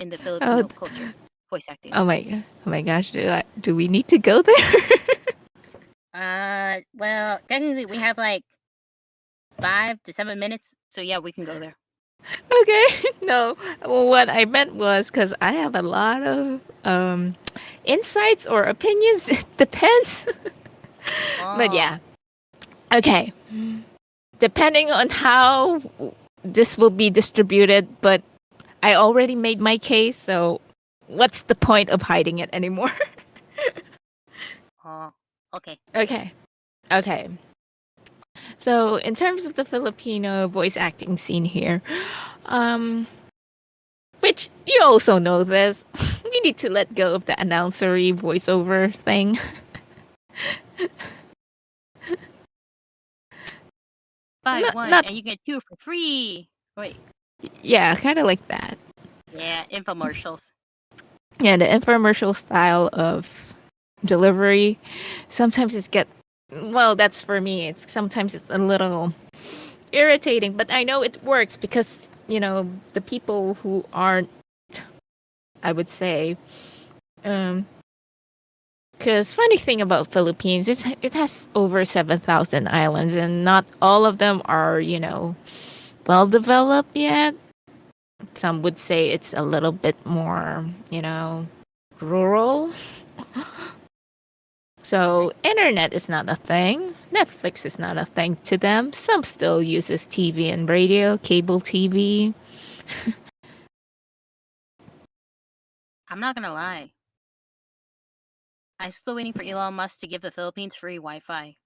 in the Oh, Filipino culture, voice acting? oh my gosh! Do we need to go there? Well, technically we have like 5 to 7 minutes, so yeah, we can go there. Okay, no. Well, what I meant was because I have a lot of insights or opinions. It depends. But Oh, yeah, okay. Depending on how this will be distributed, but I already made my case, so what's the point of hiding it anymore? oh, okay. Okay. Okay. So, in terms of the Filipino voice acting scene here, um, which you also know this, we need to let go of the announcery voiceover thing. Buy Not, one not, and you get two for free. Wait, yeah, kind of like that. yeah, infomercials. Yeah, the infomercial style of delivery. Sometimes well, that's for me. Sometimes it's a little irritating, but I know it works because, the people who aren't, I would say, um, because funny thing about Philippines, it has over 7,000 islands, and not all of them are, well developed yet. Some would say it's a little bit more, rural. So Right. internet is not a thing. Netflix is not a thing to them. Some still uses TV and radio, cable TV. I'm not gonna lie. I'm still waiting for Elon Musk to give the Philippines free Wi-Fi.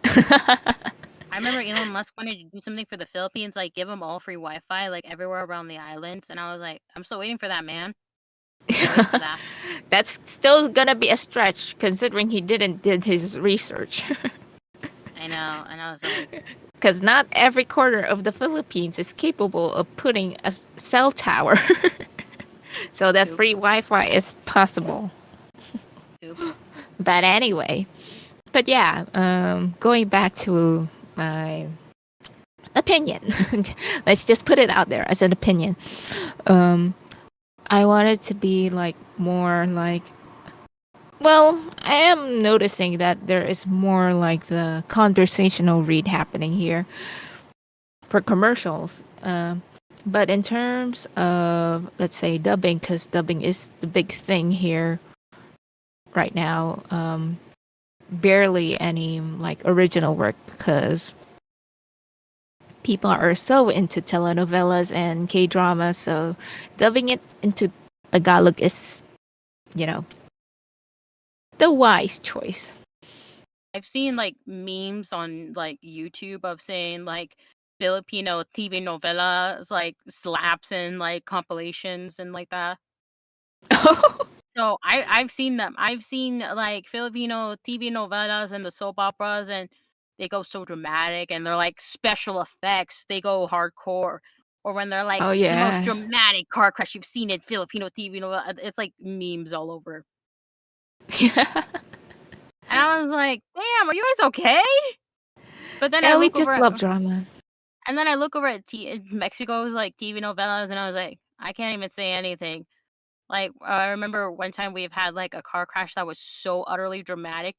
I remember Elon Musk wanted to do something for the Philippines, like give them all free Wi-Fi, like everywhere around the islands, and I was like, I'm still waiting for that, man. Still waiting for that. That's still gonna be a stretch considering he did his research. I know, and I was like, Because not every corner of the Philippines is capable of putting a cell tower. So that free oops, Wi-Fi is possible. oops. But anyway, but yeah, going back to my opinion. Let's just put it out there as an opinion. Um, I want it to be like more like. Well, I am noticing that there is more like the conversational read happening here for commercials. But in terms of, let's say, dubbing, because dubbing is the big thing here right now, barely any like original work because people are so into telenovelas and K dramas. So dubbing it into Tagalog is, you know, the wise choice. I've seen like memes on like YouTube of saying like Filipino TV novelas, like slaps and like compilations and like that. So I've seen them. I've seen like Filipino TV novelas and the soap operas, and they go so dramatic, and they're like special effects. They go hardcore. Or when they're like Oh the most yeah. dramatic car crash you've seen in Filipino TV novela, it's like memes all over. Yeah. And I was like, "Damn, are you guys okay?" But then I Yeah, we look over just at love drama. Mexico's like TV novelas, and I was like, I can't even say anything. Like, I remember one time we've had like a car crash that was so utterly dramatic,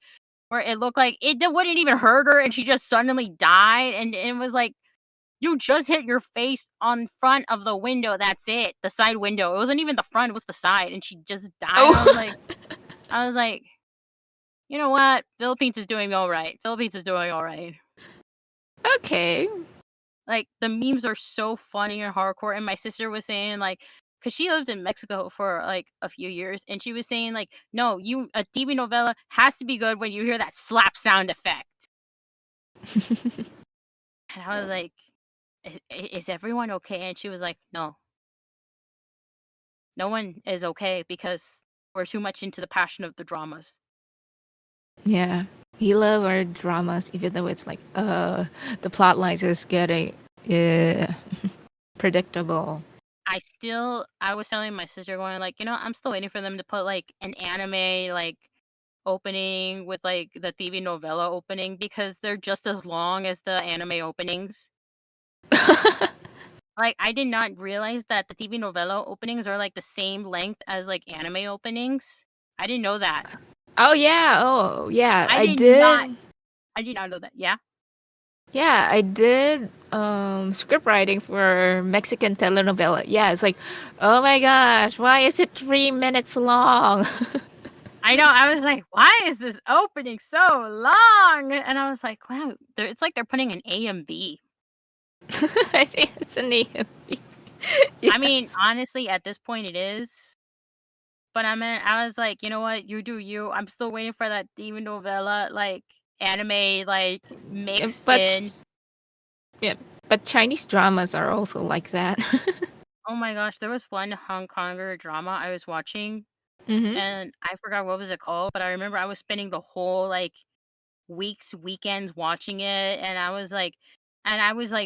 where it looked like wouldn't even hurt her, and she just suddenly died, and it was like, you just hit your face on front of the window. That's it, the side window. It wasn't even the front; it was the side, and she just died. And Oh. I was like, you know what? Philippines is doing all right. Philippines is doing all right. Okay. Like, the memes are so funny and hardcore, and my sister was saying, like, because she lived in Mexico for, like, a few years, and she was saying, like, "No, a TV novela has to be good when you hear that slap sound effect." And I was like, "Is everyone okay?" And she was like, "No, no one is okay because we're too much into the passion of the dramas." Yeah. We love our dramas, even though it's like, the plot lines is getting predictable. I was telling my sister going like, I'm still waiting for them to put like an anime like opening with like the TV novella opening because they're just as long as the anime openings. Like I did not realize that the TV novella openings are like the same length as like anime openings. I didn't know that. Oh yeah, I I did not did. I did not know that. Yeah. Yeah, I did script writing for Mexican telenovela. Yeah, it's like, oh my gosh, why is it 3 minutes long? I know. I was like, why is this opening so long? And I was like, wow, it's like they're putting an A and B. I think it's an EMP. I mean, Yes. honestly, at this point it is. But I was like, you know what? You do you. I'm still waiting for that demon novella, like anime, like Yeah, mixed but in. yeah, but Chinese dramas are also like that. Oh my gosh, there was one Hong Konger drama I was watching, hmm and I forgot what was it called, but I remember I was spending the whole like weekends watching it, and I was like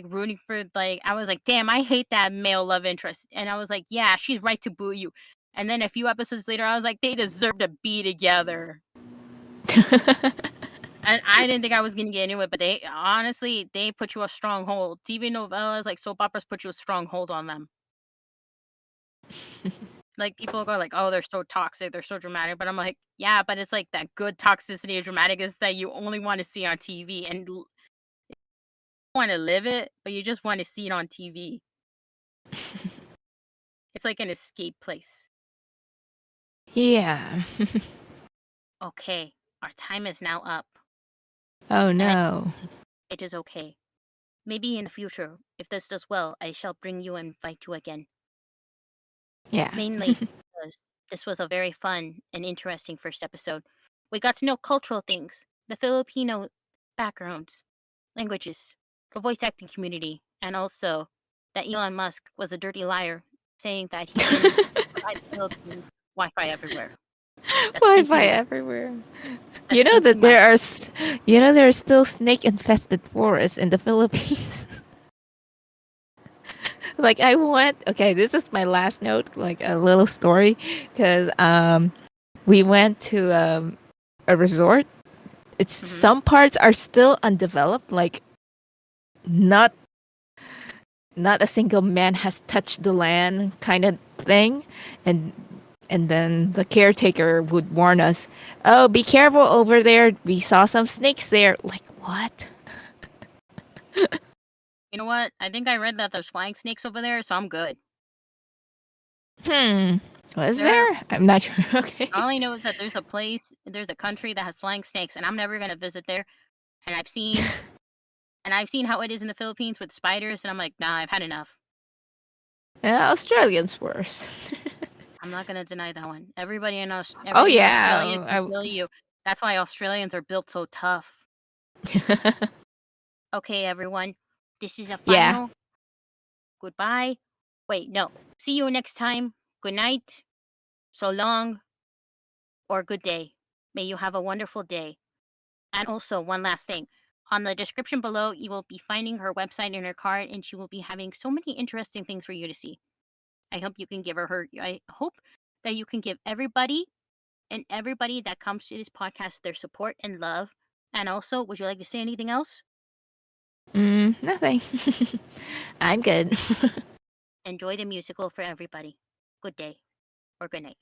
rooting for like I was like, damn, I hate that male love interest, and I was like, yeah, she's right to boo you. And then a few episodes later, I was like, they deserve to be together. And I didn't think I was gonna get into it, but they honestly they put you a stronghold. TV novellas, like soap operas, put you a stronghold on them. Like people go like, "Oh, they're so toxic, they're so dramatic," but I'm like, "Yeah, but it's like that good toxicity and dramatic is that you only want to see on TV and want to live it, but you just want to see it on TV. It's like an escape place." Yeah. Okay, our time is now up, Oh and no. it is okay. Maybe in the future, if this does well, I shall bring you and invite you again. Yeah. Mainly because this was a very fun and interesting first episode. We got to know cultural things, the Filipino backgrounds, languages, the voice acting community, and also that Elon Musk was a dirty liar saying that he can provide the Philippines Wi-Fi everywhere. That's Wi-Fi simply everywhere. You that's know simply that there much. are, you know, there are still snake-infested forests in the Philippines. Like I went. Okay, this is my last note. Like a little story, because we went to a resort. It's Hmm. some parts are still undeveloped. Like not not a single man has touched the land, kind of thing, and then the caretaker would warn us, "Oh, be careful over there. We saw some snakes there." Like what? You know what? I think I read that there's flying snakes over there, so I'm good. Hmm. Was There, there? I'm not sure. Okay. all I know is that there's a country that has flying snakes, and I'm never gonna visit there. And I've seen how it is in the Philippines with spiders, and I'm like, nah, I've had enough. Australians worse. I'm not gonna deny that one. Oh Everybody in Australia can yeah. kill you. That's why Australians are built so tough. Okay, everyone. This is a Yeah. final goodbye. Wait, no. See you next time. Good night. So long or good day. May you have a wonderful day. And also, one last thing. On the description below, you will be finding her website and her card, and she will be having so many interesting things for you to see. I hope you can give her. I hope that you can give everybody that comes to this podcast their support and love. And also, would you like to say anything else? Nothing. I'm good. Enjoy the musical for everybody. Good day or good night.